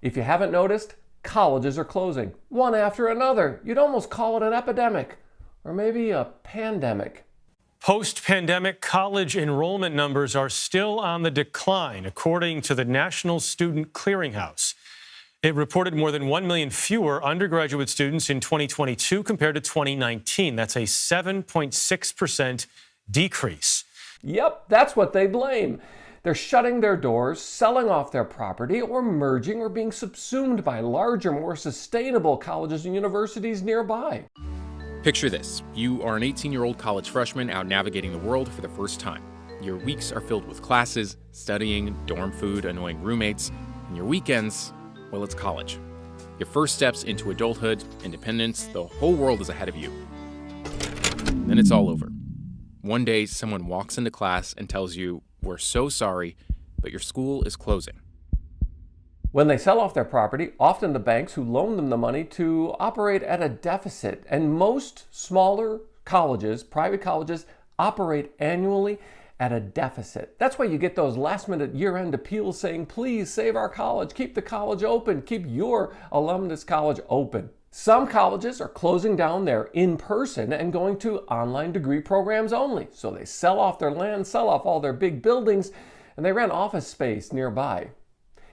If you haven't noticed, colleges are closing, one after another. You'd almost call it an epidemic, or maybe a pandemic. Post-pandemic college enrollment numbers are still on the decline, according to the National Student Clearinghouse. It reported more than 1 million fewer undergraduate students in 2022 compared to 2019. That's a 7.6% decrease. Yep, that's what they blame. They're shutting their doors, selling off their property, or merging or being subsumed by larger, more sustainable colleges and universities nearby. Picture this. You are an 18-year-old college freshman out navigating the world for the first time. Your weeks are filled with classes, studying, dorm food, annoying roommates, and your weekends, well, it's college. Your first steps into adulthood, independence, the whole world is ahead of you. Then it's all over. One day, someone walks into class and tells you, "We're so sorry, but your school is closing." When they sell off their property, often the banks who loan them the money to operate at a deficit. And most smaller colleges, private colleges, operate annually at a deficit. That's why you get those last-minute year-end appeals saying, "Please save our college, keep the college open, keep your alumnus college open." Some colleges are closing down their in-person and going to online degree programs only. So they sell off their land, sell off all their big buildings, and they rent office space nearby.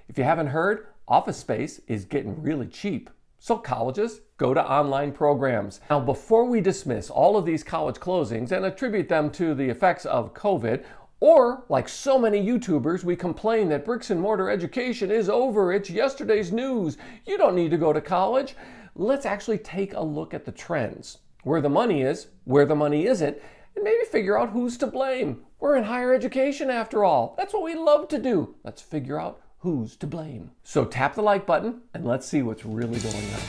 If you haven't heard, office space is getting really cheap. So colleges go to online programs. Now, before we dismiss all of these college closings and attribute them to the effects of COVID, or like so many YouTubers, we complain that bricks and mortar education is over, it's yesterday's news, you don't need to go to college. Let's actually take a look at the trends, where the money is, where the money isn't, and maybe figure out who's to blame. We're in higher education after all. That's what we love to do. Let's figure out who's to blame. So tap the like button and let's see what's really going on.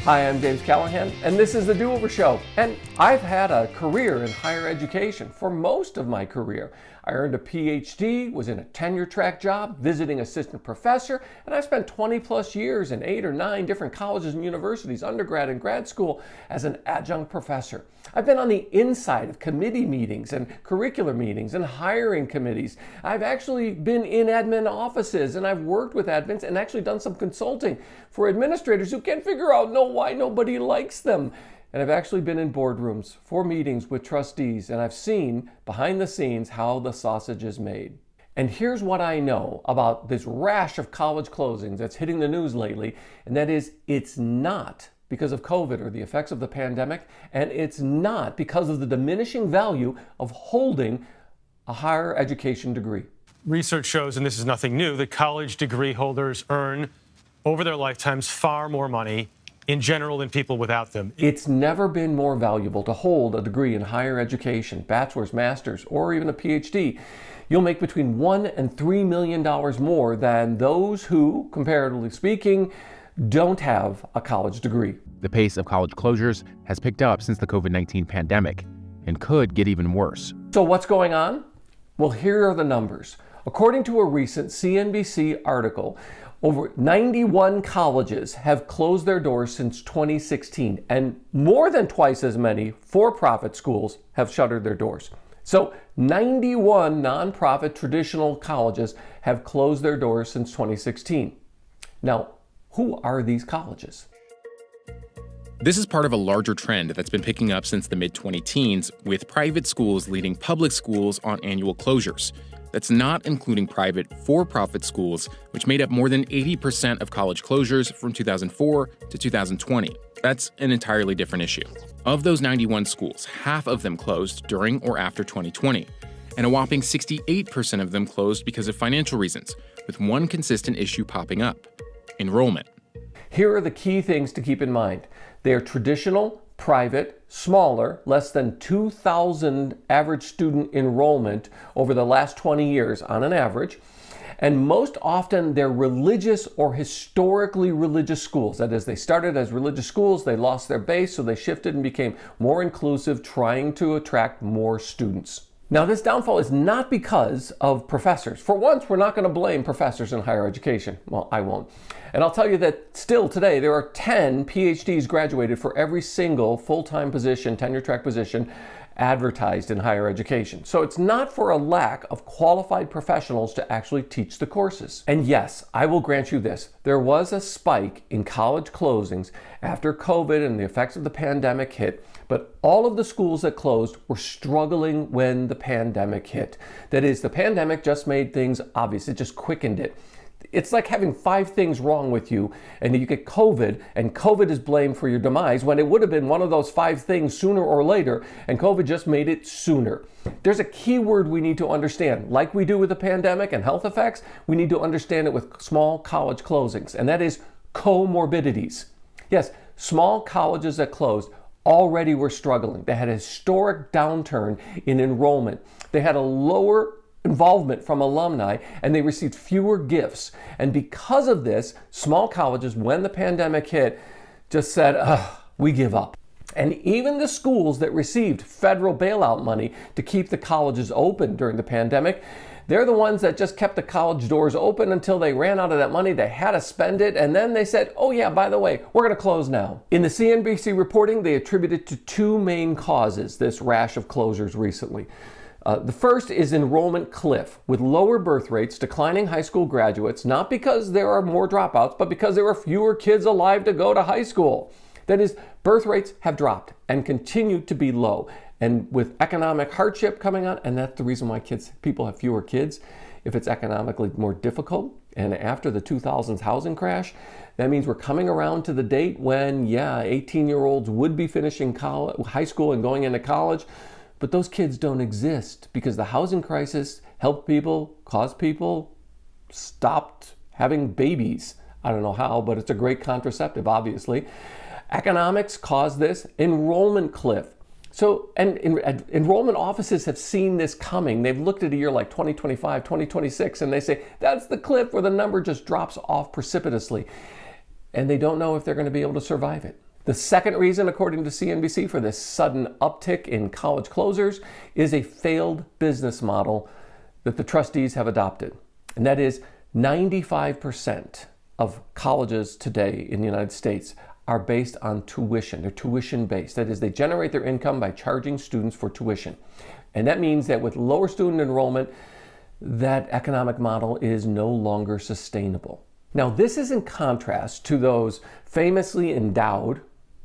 Hi, I'm James Callahan, and this is The Do-Over Show. And I've had a career in higher education for most of my career. I earned a Ph.D., was in a tenure-track job, visiting assistant professor, and I spent 20 plus years in 8 or 9 different colleges and universities, undergrad and grad school, as an adjunct professor. I've been on the inside of committee meetings and curricular meetings and hiring committees. I've actually been in admin offices, and I've worked with admins and actually done some consulting for administrators who can't figure out why nobody likes them. And I've actually been in boardrooms for meetings with trustees, and I've seen behind the scenes how the sausage is made. And here's what I know about this rash of college closings that's hitting the news lately, and that is it's not because of COVID or the effects of the pandemic, and it's not because of the diminishing value of holding a higher education degree. Research shows, and this is nothing new, that college degree holders earn over their lifetimes far more money in general than people without them. It's never been more valuable to hold a degree in higher education, bachelor's, master's, or even a Ph.D. You'll make between $1 and $3 million more than those who, comparatively speaking, don't have a college degree. The pace of college closures has picked up since the COVID-19 pandemic and could get even worse. So what's going on? Well, here are the numbers. According to a recent CNBC article, over 91 colleges have closed their doors since 2016, and more than twice as many for-profit schools have shuttered their doors. So 91 nonprofit traditional colleges have closed their doors since 2016. Now, who are these colleges? This is part of a larger trend that's been picking up since the mid-2010s, with private schools leading public schools on annual closures. That's not including private for-profit schools, which made up more than 80% of college closures from 2004 to 2020. That's an entirely different issue. Of those 91 schools, half of them closed during or after 2020, and a whopping 68% of them closed because of financial reasons, with one consistent issue popping up: enrollment. Here are the key things to keep in mind. They are traditional, private, smaller, less than 2,000 average student enrollment over the last 20 years on an average. And most often they're religious or historically religious schools. That is, they started as religious schools, they lost their base, so they shifted and became more inclusive, trying to attract more students. Now, this downfall is not because of professors. For once, we're not going to blame professors in higher education. Well, I won't. And I'll tell you that still today, there are 10 PhDs graduated for every single full-time position, tenure-track position advertised in higher education. So it's not for a lack of qualified professionals to actually teach the courses. And yes, I will grant you this. There was a spike in college closings after COVID and the effects of the pandemic hit, but all of the schools that closed were struggling when the pandemic hit. That is, the pandemic just made things obvious. It just quickened it. It's like having 5 things wrong with you and you get COVID and COVID is blamed for your demise when it would have been one of those 5 things sooner or later, and COVID just made it sooner. There's a key word we need to understand. Like we do with the pandemic and health effects, we need to understand it with small college closings, and that is comorbidities. Yes, small colleges that closed already were struggling. They had a historic downturn in enrollment. They had a lower involvement from alumni, and they received fewer gifts. And because of this, small colleges, when the pandemic hit, just said, we give up. And even the schools that received federal bailout money to keep the colleges open during the pandemic, they're the ones that just kept the college doors open until they ran out of that money. They had to spend it, and then they said, oh yeah, by the way, we're going to close now. In the CNBC reporting, they attributed to 2 main causes this rash of closures recently. The first is enrollment cliff, with lower birth rates, declining high school graduates, not because there are more dropouts, but because there are fewer kids alive to go to high school. That is, birth rates have dropped and continue to be low. And with economic hardship coming on, and that's the reason why people have fewer kids, if it's economically more difficult, and after the 2000s housing crash, that means we're coming around to the date when, 18-year-olds would be finishing high school and going into college. But those kids don't exist because the housing crisis helped people, caused people, stopped having babies. I don't know how, but it's a great contraceptive, obviously. Economics caused this. Enrollment cliff. So, and enrollment offices have seen this coming. They've looked at a year like 2025, 2026, and they say, that's the cliff where the number just drops off precipitously. And they don't know if they're going to be able to survive it. The second reason, according to CNBC, for this sudden uptick in college closures is a failed business model that the trustees have adopted. And that is 95% of colleges today in the United States are based on tuition. They're tuition based. That is, they generate their income by charging students for tuition. And that means that with lower student enrollment, that economic model is no longer sustainable. Now, this is in contrast to those famously endowed,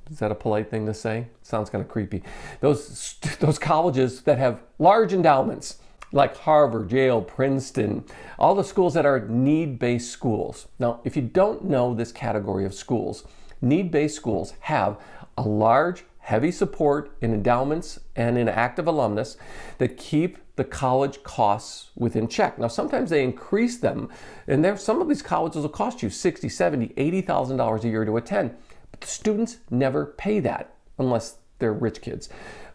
is that a polite thing to say? It sounds kind of creepy. Those colleges that have large endowments, like Harvard, Yale, Princeton, all the schools that are need-based schools. Now, if you don't know this category of schools, need-based schools have a large, heavy support in endowments and in active alumnus that keep the college costs within check. Now, sometimes they increase them, and some of these colleges will cost you $60,000, $70,000, $80,000 a year to attend. But the students never pay that unless they're rich kids.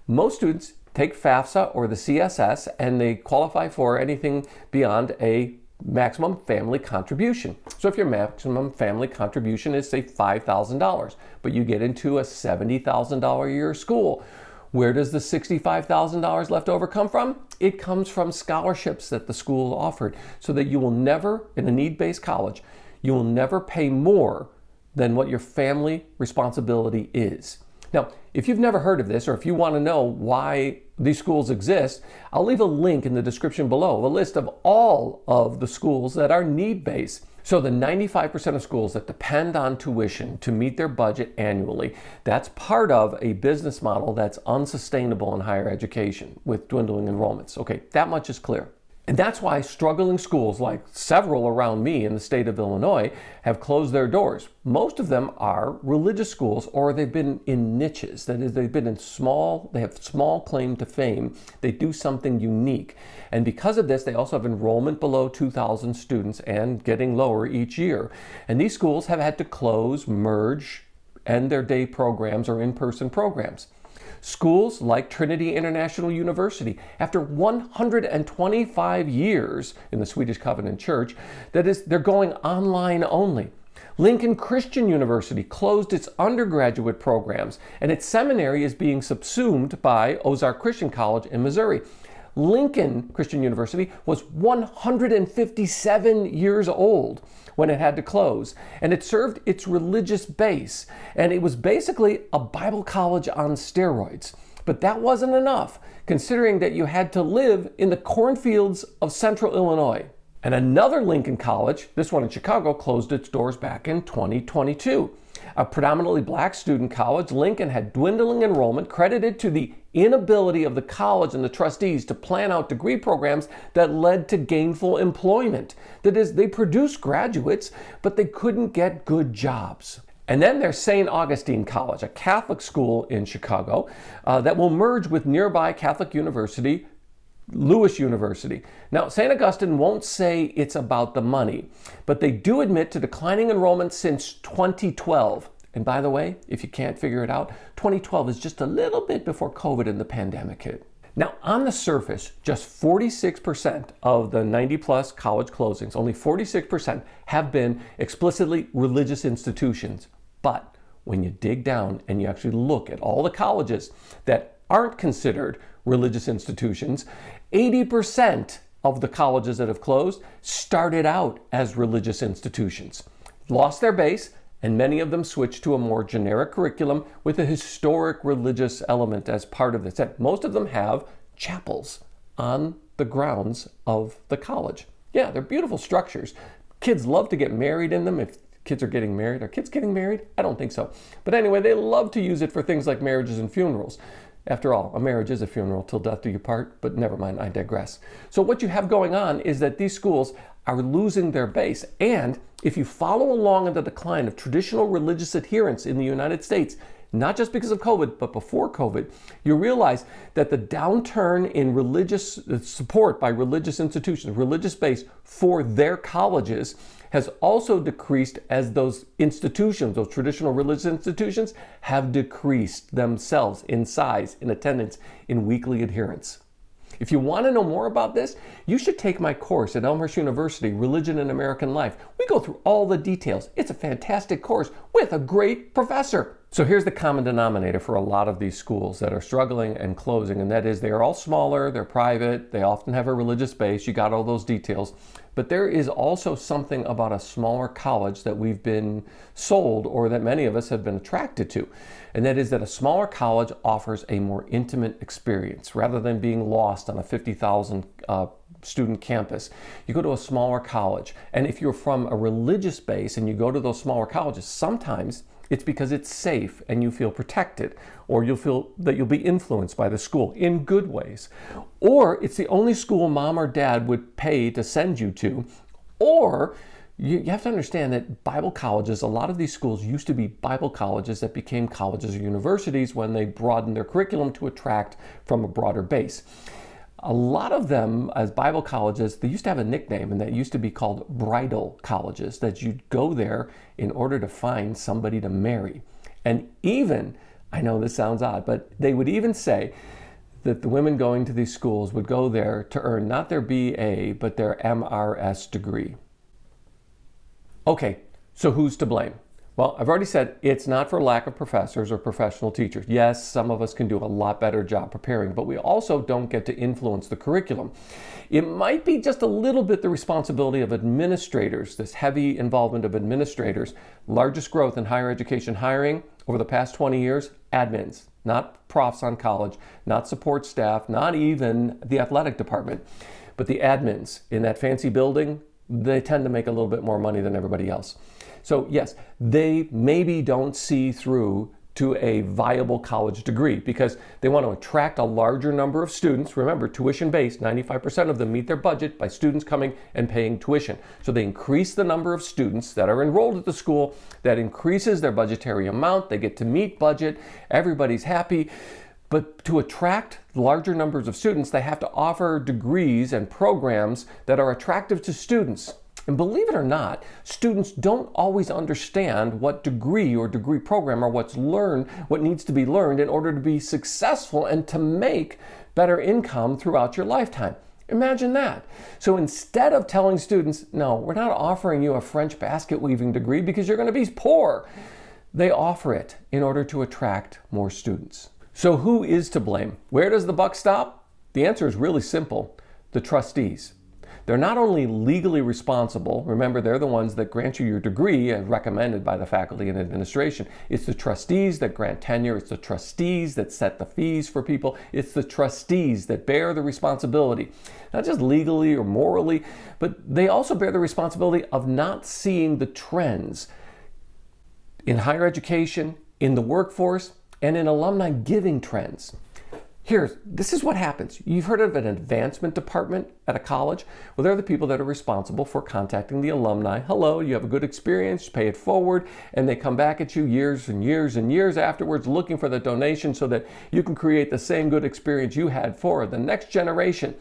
Most students take FAFSA or the CSS, and they qualify for anything beyond a maximum family contribution. So if your maximum family contribution is, say, $5,000, but you get into a $70,000 a year school, where does the $65,000 left over come from? It comes from scholarships that the school offered, so that you will never, in a need-based college, you will never pay more than what your family responsibility is. Now, if you've never heard of this, or if you want to know why these schools exist, I'll leave a link in the description below, a list of all of the schools that are need-based. So the 95% of schools that depend on tuition to meet their budget annually, that's part of a business model that's unsustainable in higher education with dwindling enrollments. Okay, that much is clear. And that's why struggling schools, like several around me in the state of Illinois, have closed their doors. Most of them are religious schools, or they've been in niches. That is, they've been in they have small claim to fame. They do something unique. And because of this, they also have enrollment below 2,000 students and getting lower each year. And these schools have had to close, merge, end their day programs or in-person programs. Schools like Trinity International University, after 125 years in the Swedish Covenant Church, that is, they're going online only. Lincoln Christian University closed its undergraduate programs, and its seminary is being subsumed by Ozark Christian College in Missouri. Lincoln Christian University was 157 years old when it had to close, and it served its religious base, and it was basically a Bible college on steroids. But that wasn't enough, considering that you had to live in the cornfields of central Illinois. And another Lincoln College, this one in Chicago, closed its doors back in 2022. A predominantly black student college, Lincoln had dwindling enrollment credited to the inability of the college and the trustees to plan out degree programs that led to gainful employment. That is, they produced graduates, but they couldn't get good jobs. And then there's St. Augustine College, a Catholic school in Chicago that will merge with nearby Catholic University, Lewis University. Now, St. Augustine won't say it's about the money, but they do admit to declining enrollment since 2012. And by the way, if you can't figure it out, 2012 is just a little bit before COVID and the pandemic hit. Now, on the surface, just 46% of the 90-plus college closings, only 46% have been explicitly religious institutions. But when you dig down and you actually look at all the colleges that aren't considered religious institutions, 80% of the colleges that have closed started out as religious institutions, lost their base, and many of them switched to a more generic curriculum with a historic religious element as part of this. And most of them have chapels on the grounds of the college. Yeah, they're beautiful structures. Kids love to get married in them. If kids are getting married, are kids getting married? I don't think so. But anyway, they love to use it for things like marriages and funerals. After all, a marriage is a funeral till death do you part, but never mind, I digress. So what you have going on is that these schools are losing their base. And if you follow along in the decline of traditional religious adherence in the United States, not just because of COVID, but before COVID, you realize that the downturn in religious support by religious institutions, religious base for their colleges, has also decreased as those institutions, those traditional religious institutions, have decreased themselves in size, in attendance, in weekly adherence. If you want to know more about this, you should take my course at Elmhurst University, Religion and American Life. We go through all the details. It's a fantastic course with a great professor. So here's the common denominator for a lot of these schools that are struggling and closing, and that is they are all smaller, they're private, they often have a religious base, you got all those details. But there is also something about a smaller college that we've been sold, or that many of us have been attracted to. And that is that a smaller college offers a more intimate experience rather than being lost on a 50,000 student campus. You go to a smaller college, and if you're from a religious base and you go to those smaller colleges, sometimes it's because it's safe and you feel protected, or you'll feel that you'll be influenced by the school in good ways. Or it's the only school mom or dad would pay to send you to. Or you have to understand that Bible colleges, a lot of these schools used to be Bible colleges that became colleges or universities when they broadened their curriculum to attract from a broader base. A lot of them, as Bible colleges, they used to have a nickname, and that used to be called bridal colleges, that you'd go there in order to find somebody to marry. And even, I know this sounds odd, but they would even say that the women going to these schools would go there to earn not their BA, but their MRS degree. Okay, so who's to blame? Well, I've already said it's not for lack of professors or professional teachers. Yes, some of us can do a lot better job preparing, but we also don't get to influence the curriculum. It might be just a little bit the responsibility of administrators, this heavy involvement of administrators. Largest growth in higher education hiring over the past 20 years, admins, not profs on college, not support staff, not even the athletic department, but the admins in that fancy building. They tend to make a little bit more money than everybody else. So yes, they maybe don't see through to a viable college degree because they want to attract a larger number of students. Remember, tuition-based, 95% of them meet their budget by students coming and paying tuition. So they increase the number of students that are enrolled at the school. That increases their budgetary amount. They get to meet budget. Everybody's happy. But to attract larger numbers of students, they have to offer degrees and programs that are attractive to students. And believe it or not, students don't always understand what degree or degree program or what needs to be learned in order to be successful and to make better income throughout your lifetime. Imagine that. So instead of telling students, no, we're not offering you a French basket weaving degree because you're going to be poor, they offer it in order to attract more students. So who is to blame? Where does the buck stop? The answer is really simple: the trustees. They're not only legally responsible, remember they're the ones that grant you your degree as recommended by the faculty and administration. It's the trustees that grant tenure. It's the trustees that set the fees for people. It's the trustees that bear the responsibility, not just legally or morally, but they also bear the responsibility of not seeing the trends in higher education, in the workforce, and in alumni giving trends. This is what happens. You've heard of an advancement department at a college? Well, they're the people that are responsible for contacting the alumni. Hello, you have a good experience, pay it forward, and they come back at you years and years and years afterwards looking for the donation so that you can create the same good experience you had for the next generation.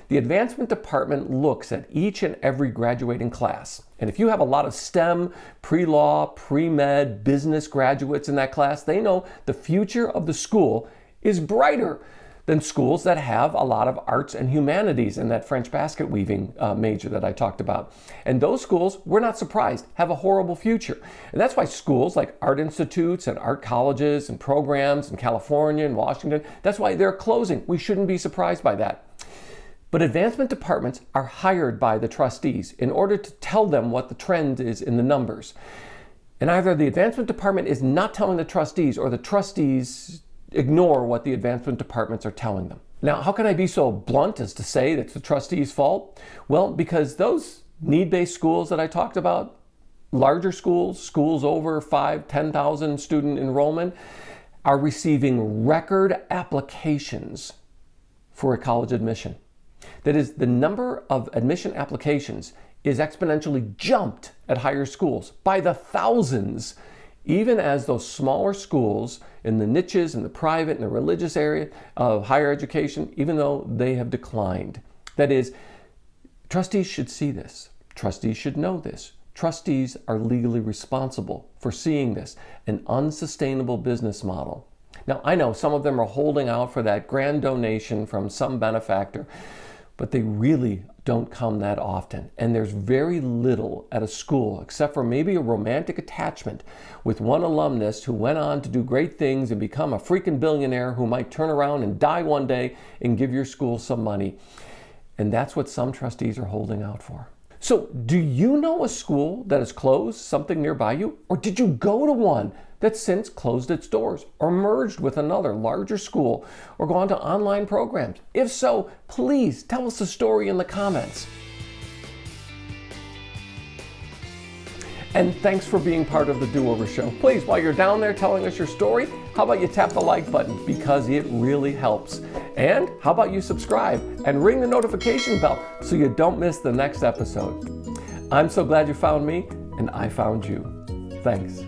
The advancement department looks at each and every graduating class. And if you have a lot of STEM, pre-law, pre-med, business graduates in that class, they know the future of the school is brighter than schools that have a lot of arts and humanities in that French basket weaving major that I talked about. And those schools, we're not surprised, have a horrible future. And that's why schools like art institutes and art colleges and programs in California and Washington, that's why they're closing. We shouldn't be surprised by that. But advancement departments are hired by the trustees in order to tell them what the trend is in the numbers. And either the advancement department is not telling the trustees or the trustees ignore what the advancement departments are telling them. Now, how can I be so blunt as to say that's the trustees' fault? Well, because those need-based schools that I talked about, larger schools, schools over 5,000, 10,000 student enrollment, are receiving record applications for a college admission. That is, the number of admission applications is exponentially jumped at higher schools by the thousands, even as those smaller schools in the niches, in the private and the religious area of higher education, even though they have declined. That is, trustees should see this. Trustees should know this. Trustees are legally responsible for seeing this, an unsustainable business model. Now, I know some of them are holding out for that grand donation from some benefactor, but they really don't come that often. And there's very little at a school, except for maybe a romantic attachment with one alumnus who went on to do great things and become a freaking billionaire who might turn around and die one day and give your school some money. And that's what some trustees are holding out for. So do you know a school that has closed, something nearby you? Or did you go to one that's since closed its doors or merged with another larger school or gone to online programs? If so, please tell us the story in the comments. And thanks for being part of the Do-Over Show. Please, while you're down there telling us your story, how about you tap the like button, because it really helps. And how about you subscribe and ring the notification bell so you don't miss the next episode. I'm so glad you found me, and I found you. Thanks.